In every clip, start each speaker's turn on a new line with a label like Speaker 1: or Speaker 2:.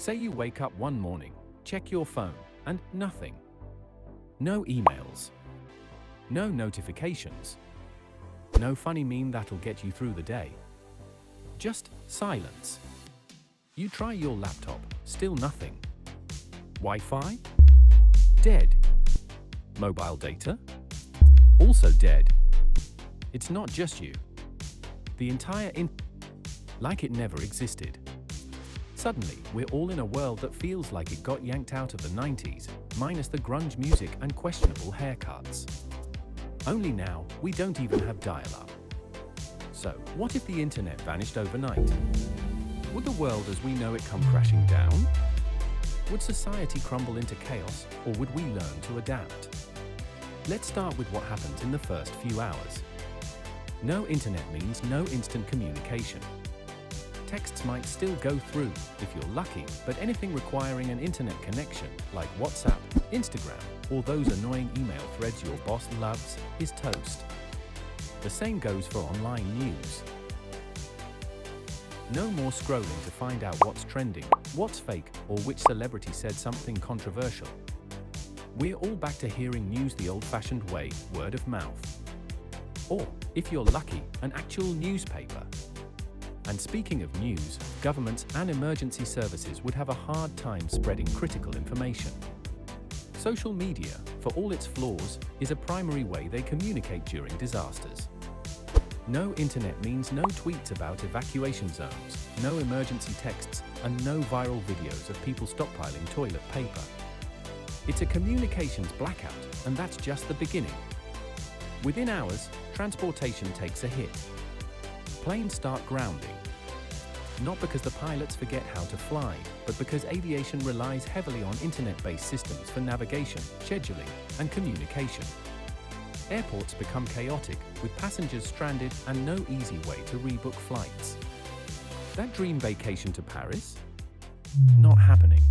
Speaker 1: Say you wake up one morning, check your phone, and nothing. No emails. No notifications. No funny meme that'll get you through the day. Just silence. You try your laptop, still nothing. Wi-Fi? Dead. Mobile data? Also dead. It's not just you. The entire like it never existed. Suddenly, we're all in a world that feels like it got yanked out of the 90s, minus the grunge music and questionable haircuts. Only now, we don't even have dial-up. So, what if the internet vanished overnight? Would the world as we know it come crashing down? Would society crumble into chaos, or would we learn to adapt? Let's start with what happens in the first few hours. No internet means no instant communication. Texts might still go through, if you're lucky, but anything requiring an internet connection, like WhatsApp, Instagram, or those annoying email threads your boss loves, is toast. The same goes for online news. No more scrolling to find out what's trending, what's fake, or which celebrity said something controversial. We're all back to hearing news the old-fashioned way, word of mouth. Or, if you're lucky, an actual newspaper. And speaking of news, governments and emergency services would have a hard time spreading critical information. Social media, for all its flaws, is a primary way they communicate during disasters. No internet means no tweets about evacuation zones, no emergency texts, and no viral videos of people stockpiling toilet paper. It's a communications blackout, and that's just the beginning. Within hours, transportation takes a hit. Planes start grounding. Not because the pilots forget how to fly, but because aviation relies heavily on internet-based systems for navigation, scheduling, and communication. Airports become chaotic, with passengers stranded and no easy way to rebook flights. That dream vacation to Paris? Not happening.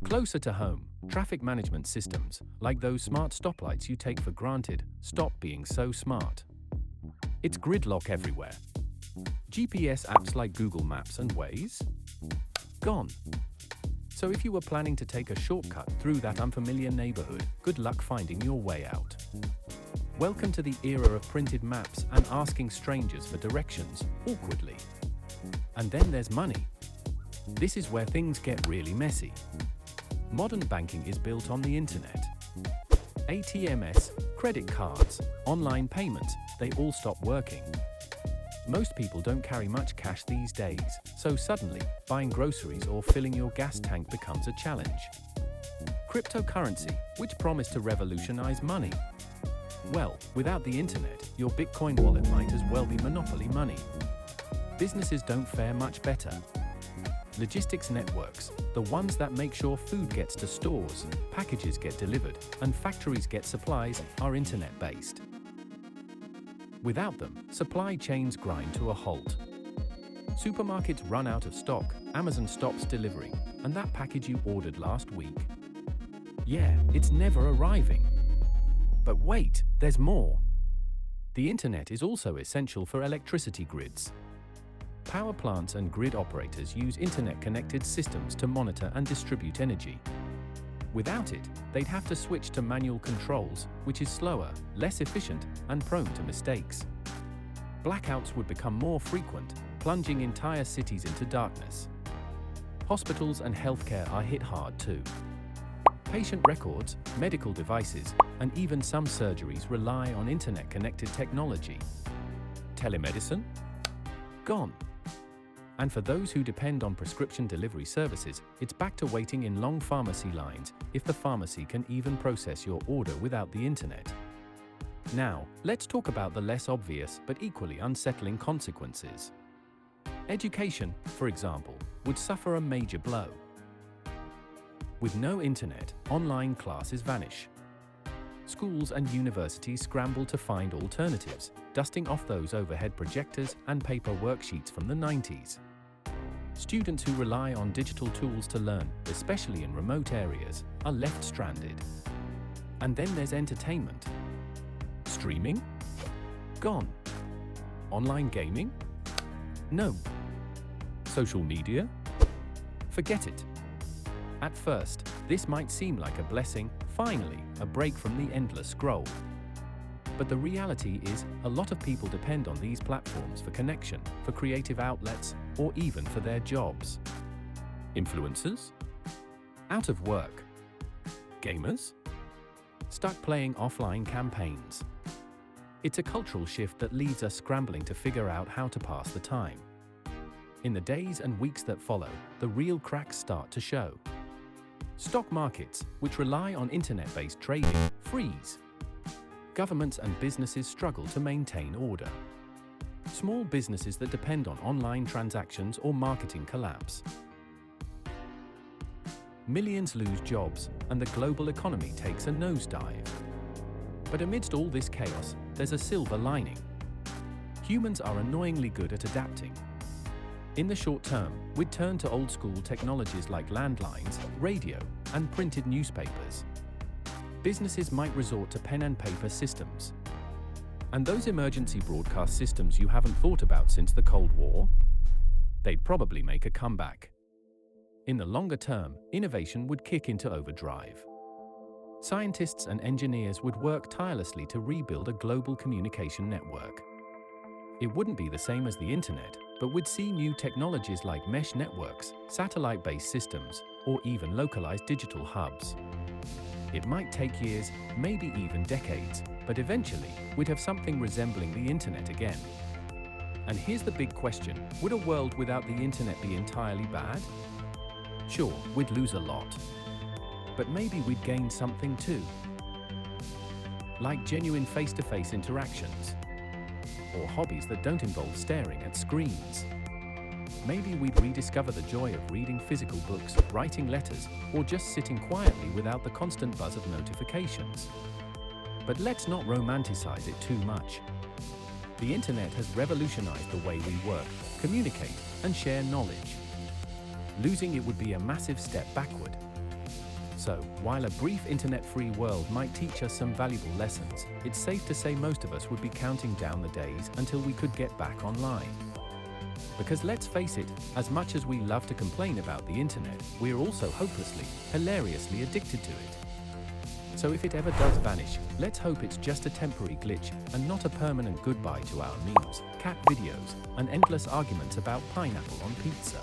Speaker 1: Closer to home, traffic management systems, like those smart stoplights you take for granted, stop being so smart. It's gridlock everywhere. GPS apps like Google Maps and Waze? Gone. So if you were planning to take a shortcut through that unfamiliar neighborhood, good luck finding your way out. Welcome to the era of printed maps and asking strangers for directions, awkwardly. And then there's money. This is where things get really messy. Modern banking is built on the internet. ATMs, credit cards, online payments, they all stop working. Most people don't carry much cash these days, so suddenly, buying groceries or filling your gas tank becomes a challenge. Cryptocurrency, which promised to revolutionize money. Well, without the internet, your Bitcoin wallet might as well be monopoly money. Businesses don't fare much better. Logistics networks, the ones that make sure food gets to stores, packages get delivered, and factories get supplies, are internet-based. Without them, supply chains grind to a halt. Supermarkets run out of stock, Amazon stops delivery, and that package you ordered last week. Yeah, it's never arriving. But wait, there's more. The internet is also essential for electricity grids. Power plants and grid operators use internet-connected systems to monitor and distribute energy. Without it, they'd have to switch to manual controls, which is slower, less efficient, and prone to mistakes. Blackouts would become more frequent, plunging entire cities into darkness. Hospitals and healthcare are hit hard too. Patient records, medical devices, and even some surgeries rely on internet-connected technology. Telemedicine? Gone. And for those who depend on prescription delivery services, it's back to waiting in long pharmacy lines, if the pharmacy can even process your order without the internet. Now, let's talk about the less obvious but equally unsettling consequences. Education, for example, would suffer a major blow. With no internet, online classes vanish. Schools and universities scramble to find alternatives, dusting off those overhead projectors and paper worksheets from the 90s. Students who rely on digital tools to learn, especially in remote areas, are left stranded. And then there's entertainment. Streaming? Gone. Online gaming? No. Social media? forget it. At first, this might seem like a blessing, finally, a break from the endless scroll. But the reality is, a lot of people depend on these platforms for connection, for creative outlets, or even for their jobs. Influencers? Out of work? Gamers? Stuck playing offline campaigns? It's a cultural shift that leaves us scrambling to figure out how to pass the time. In the days and weeks that follow, the real cracks start to show. Stock markets, which rely on internet-based trading, freeze. Governments and businesses struggle to maintain order. Small businesses that depend on online transactions or marketing collapse. Millions lose jobs, and the global economy takes a nosedive. But amidst all this chaos, there's a silver lining. Humans are annoyingly good at adapting. In the short term, we'd turn to old-school technologies like landlines, radio, and printed newspapers. Businesses might resort to pen and paper systems. And those emergency broadcast systems you haven't thought about since the Cold War? They'd probably make a comeback. In the longer term, innovation would kick into overdrive. Scientists and engineers would work tirelessly to rebuild a global communication network. It wouldn't be the same as the internet, but we'd see new technologies like mesh networks, satellite-based systems, or even localized digital hubs. It might take years, maybe even decades, but eventually, we'd have something resembling the internet again. And here's the big question: would a world without the internet be entirely bad? Sure, we'd lose a lot. But maybe we'd gain something too. Like genuine face-to-face interactions. Or hobbies that don't involve staring at screens. Maybe we'd rediscover the joy of reading physical books, writing letters, or just sitting quietly without the constant buzz of notifications. But let's not romanticize it too much. The internet has revolutionized the way we work, communicate, and share knowledge. Losing it would be a massive step backward. So, while a brief internet-free world might teach us some valuable lessons, it's safe to say most of us would be counting down the days until we could get back online. Because let's face it, as much as we love to complain about the internet, we're also hopelessly, hilariously addicted to it. So if it ever does vanish, let's hope it's just a temporary glitch and not a permanent goodbye to our memes, cat videos, and endless arguments about pineapple on pizza.